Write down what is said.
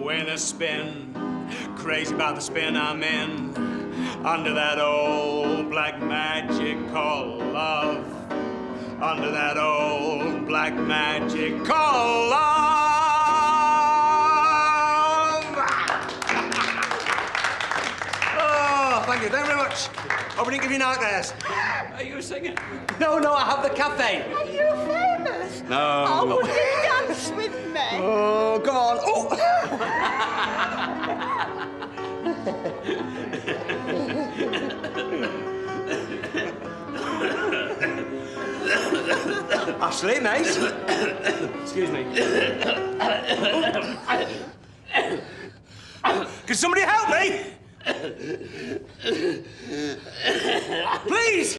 doing a spin. Crazy about the spin I'm in. Under that old black magic called love. Under that old black magic called love. Oh, thank you very much. Hope I didn't give you nightmares. Are you singing? No, I have the cafe. Are you famous? No. Oh, would you dance with me? Oh, come on. Oh. Ashley, mate. Excuse me. Can somebody help me? Please!